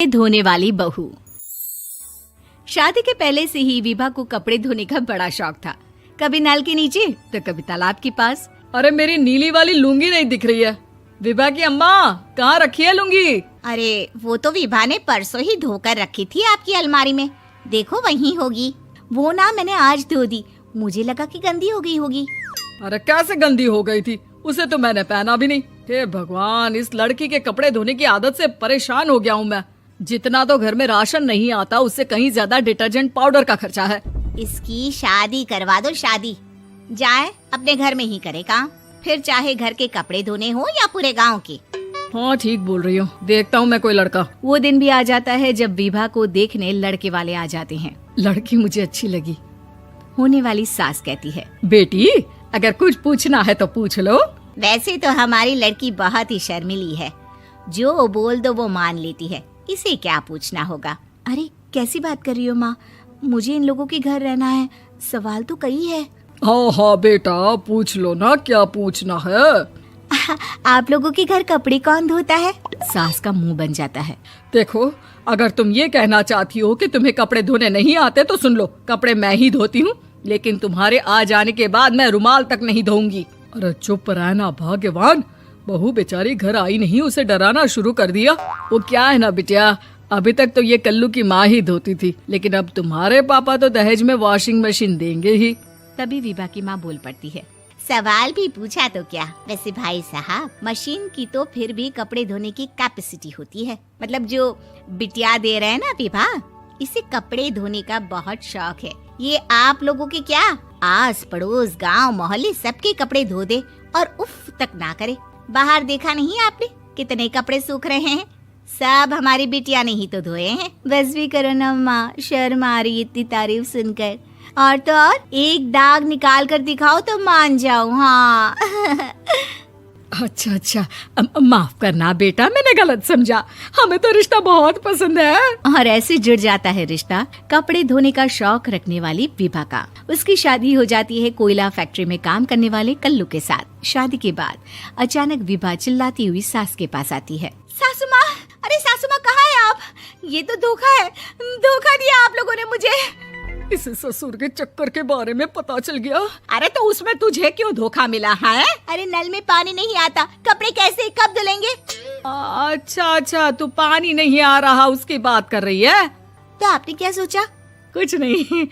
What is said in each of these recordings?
धोने वाली बहू। शादी के पहले से ही विभा को कपड़े धोने का बड़ा शौक था। कभी नल के नीचे तो कभी तालाब के पास। अरे मेरी नीली वाली लुंगी नहीं दिख रही है। विभा की अम्मा, कहाँ रखी है लुंगी? अरे वो तो विभा ने परसों ही धोकर रखी थी आपकी अलमारी में, देखो वहीं होगी। वो ना मैंने आज धो दी, मुझे लगा कि गंदी हो गई होगी। अरे कैसे गंदी हो गई थी? उसे तो मैंने पहना भी नहीं। हे भगवान, इस लड़की के कपड़े धोने की आदत से परेशान हो गया हूँ मैं। जितना तो घर में राशन नहीं आता, उससे कहीं ज्यादा डिटर्जेंट पाउडर का खर्चा है। इसकी शादी करवा दो, शादी जाए अपने घर में ही करे काम, फिर चाहे घर के कपड़े धोने हो या पूरे गांव के। हाँ ठीक बोल रही हूँ, देखता हूँ मैं कोई लड़का। वो दिन भी आ जाता है जब विभा को देखने लड़के वाले आ जाते हैं। लड़की मुझे अच्छी लगी। होने वाली सास कहती है, बेटी अगर कुछ पूछना है तो पूछ लो। वैसे तो हमारी लड़की बहुत ही शर्मीली है, जो बोल दो वो मान लेती है, इसे क्या पूछना होगा। अरे कैसी बात कर रही हो माँ, मुझे इन लोगों के घर रहना है, सवाल तो कई है। हाँ हाँ बेटा, पूछ लो ना, क्या पूछना है। आप लोगों के घर कपड़े कौन धोता है? सास का मुंह बन जाता है। देखो, अगर तुम ये कहना चाहती हो कि तुम्हें कपड़े धोने नहीं आते तो सुन लो, कपड़े मैं ही धोती हूँ, लेकिन तुम्हारे आ जाने के बाद मैं रुमाल तक नहीं धोऊंगी। अरे चुप रहना भाग्यवान, बहू बेचारी घर आई नहीं, उसे डराना शुरू कर दिया। वो क्या है ना बिटिया, अभी तक तो ये कल्लू की माँ ही धोती थी, लेकिन अब तुम्हारे पापा तो दहेज में वॉशिंग मशीन देंगे ही। तभी विभा की माँ बोल पड़ती है, सवाल भी पूछा तो क्या। वैसे भाई साहब, मशीन की तो फिर भी कपड़े धोने की कैपेसिटी होती है। मतलब जो बिटिया दे रहे हैं ना विभा, इसे कपड़े धोने का बहुत शौक है। ये आप लोगों के क्या, आस पड़ोस गांव मोहल्ले सबके कपड़े धो दे और उफ तक ना करे। बाहर देखा नहीं आपने कितने कपड़े सूख रहे हैं, सब हमारी बिटिया ने ही तो धोए हैं। बस भी करो ना माँ, शर्म आ रही इतनी तारीफ सुनकर। और तो और एक दाग निकाल कर दिखाओ तो मान जाऊं। हाँ अच्छा, माफ करना बेटा, मैंने गलत समझा। हमें तो रिश्ता बहुत पसंद है। और ऐसे जुड़ जाता है रिश्ता कपड़े धोने का शौक रखने वाली विभा का। उसकी शादी हो जाती है कोयला फैक्ट्री में काम करने वाले कल्लू के साथ। शादी के बाद अचानक विभा चिल्लाती हुई सास के पास आती है। सासू माँ, अरे सासू माँ कहाँ है आप? ये तो धोखा है, धोखा दिया आप लोगों ने मुझे। इसे ससुर के चक्कर के बारे में पता चल गया। अरे तो उसमें तुझे क्यों धोखा मिला है? अरे नल में पानी नहीं आता, कपड़े कैसे कब धुलेंगे? अच्छा, तू पानी नहीं आ रहा उसकी बात कर रही है। तो आपने क्या सोचा? कुछ नहीं।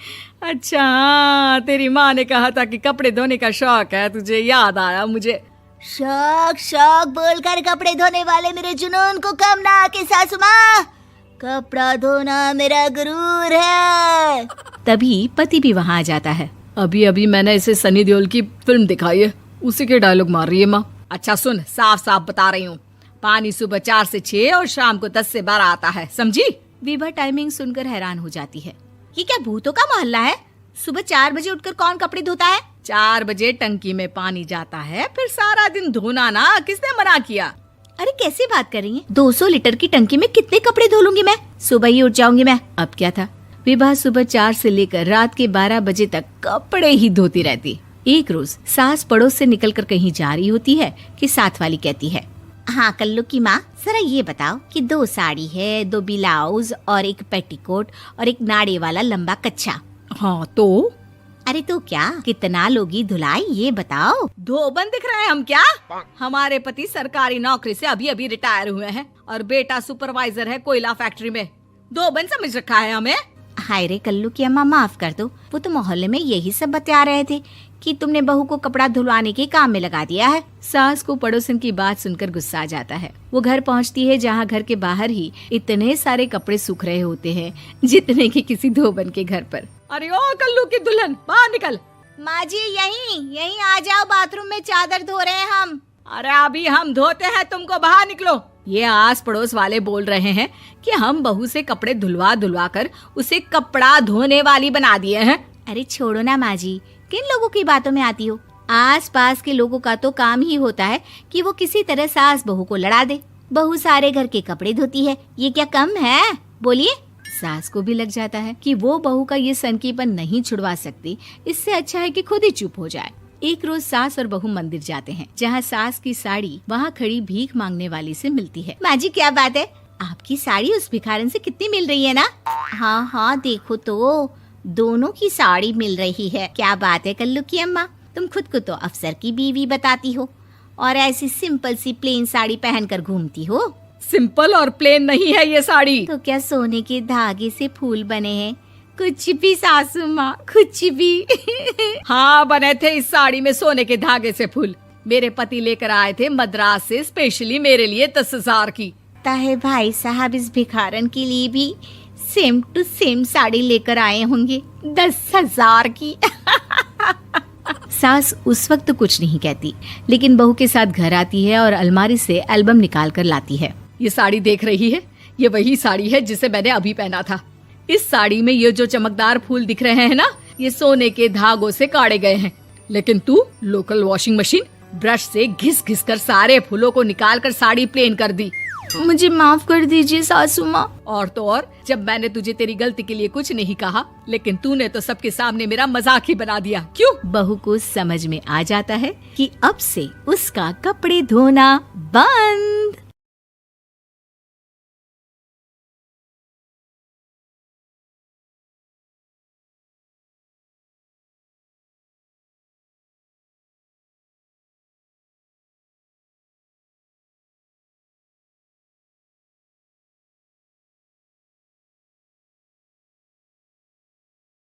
अच्छा, तेरी माँ ने कहा था कि कपड़े धोने का शौक है तुझे, याद आया मुझे। शौक बोलकर कपड़े धोने वाले मेरे जुनून को कम ना आके सासू माँ, कपड़ा धोना मेरा गुरूर है। तभी पति भी वहाँ आ जाता है। अभी मैंने इसे सनी देओल की फिल्म दिखाई है, उसी के डायलॉग मार रही है माँ। अच्छा सुन, साफ साफ बता रही हूँ, पानी सुबह 4 से 6 और शाम को 10 से 12 आता है, समझी? विभा टाइमिंग सुनकर हैरान हो जाती है। ये क्या भूतों का मोहल्ला है? सुबह 4 बजे उठकर कौन कपड़े धोता है? 4 बजे टंकी में पानी जाता है, फिर सारा दिन धोना ना, किसने मना किया? अरे कैसी बात कर रही हैं? 200 लीटर की टंकी में कितने कपड़े धो लूंगी मैं, सुबह ही उठ जाऊंगी मैं। अब क्या था, विभा सुबह 4 से लेकर रात के 12 बजे तक कपड़े ही धोती रहती। एक रोज सास पड़ोस से निकलकर कहीं जा रही होती है कि साथ वाली कहती है, हाँ कल्लू की माँ, जरा ये बताओ कि 2 साड़ी है, 2 ब्लाउज और एक पेटीकोट और एक नाड़े वाला लंबा कच्छा। हाँ तो? अरे तो क्या, कितना लोगी धुलाई ये बताओ। धोबन दिख रहे हैं हम क्या? हमारे पति सरकारी नौकरी से अभी रिटायर हुए हैं और बेटा सुपरवाइजर है कोयला फैक्ट्री में। धोबन समझ रखा है हमें? हाय रे कल्लू की अम्मा, माफ कर दो, वो तो मोहल्ले में यही सब बता रहे थे कि तुमने बहू को कपड़ा धुलवाने के काम में लगा दिया है। सास को पड़ोसन की बात सुनकर गुस्सा आ जाता है। वो घर पहुंचती है जहां घर के बाहर ही इतने सारे कपड़े सूख रहे होते हैं जितने कि किसी धोबन के घर पर। अरे ओ कल्लू की दुल्हन, बाहर निकल। माँ जी यहीं आ जाओ, बाथरूम में चादर धो रहे हैं हम। अरे अभी हम धोते हैं, तुमको बाहर निकलो। ये आस पड़ोस वाले बोल रहे हैं कि हम बहू से कपड़े धुलवा कर उसे कपड़ा धोने वाली बना दिए हैं। अरे छोड़ो ना माँ जी, किन लोगों की बातों में आती हो? आस पास के लोगों का तो काम ही होता है कि वो किसी तरह सास बहू को लड़ा दे। बहू सारे घर के कपड़े धोती है, ये क्या कम है? बोलिए। सास को भी लग जाता है कि वो बहू का ये सनकीपन नहीं छुड़वा सकती, इससे अच्छा है कि खुद ही चुप हो जाए। एक रोज सास और बहू मंदिर जाते हैं, जहाँ सास की साड़ी वहाँ खड़ी भीख मांगने वाली से मिलती है। माँ जी क्या बात है, आपकी साड़ी उस भिखारन से कितनी मिल रही है ना? हाँ हाँ देखो तो, दोनों की साड़ी मिल रही है। क्या बात है कल्लू की अम्मा, तुम खुद को तो अफसर की बीवी बताती हो और ऐसी सिंपल सी प्लेन साड़ी पहनकर घूमती हो। सिंपल और प्लेन नहीं है ये साड़ी। तो क्या सोने के धागे से फूल बने हैं? कुछ भी सासू माँ, कुछ भी। हाँ बने थे इस साड़ी में सोने के धागे से फूल। मेरे पति लेकर आए थे मद्रास से स्पेशली मेरे लिए 10,000 की। ताहे भाई साहब इस भिखारन के लिए भी सेम टू सेम साड़ी लेकर आए होंगे 10,000 की। सास उस वक्त कुछ नहीं कहती, लेकिन बहू के साथ घर आती है और अलमारी से एल्बम निकाल कर लाती है। ये साड़ी देख रही है, ये वही साड़ी है जिसे मैंने अभी पहना था। इस साड़ी में ये जो चमकदार फूल दिख रहे हैं ना, ये सोने के धागों से काटे गए हैं। लेकिन तू लोकल वॉशिंग मशीन ब्रश से घिस घिस कर सारे फूलों को निकाल कर साड़ी प्लेन कर दी। मुझे माफ कर दीजिए सासू माँ। और तो और, जब मैंने तुझे तेरी गलती के लिए कुछ नहीं कहा, लेकिन तूने तो सबके सामने मेरा मजाक ही बना दिया। क्यों? बहू को समझ में आ जाता है कि अब से उसका कपड़े धोना बंद।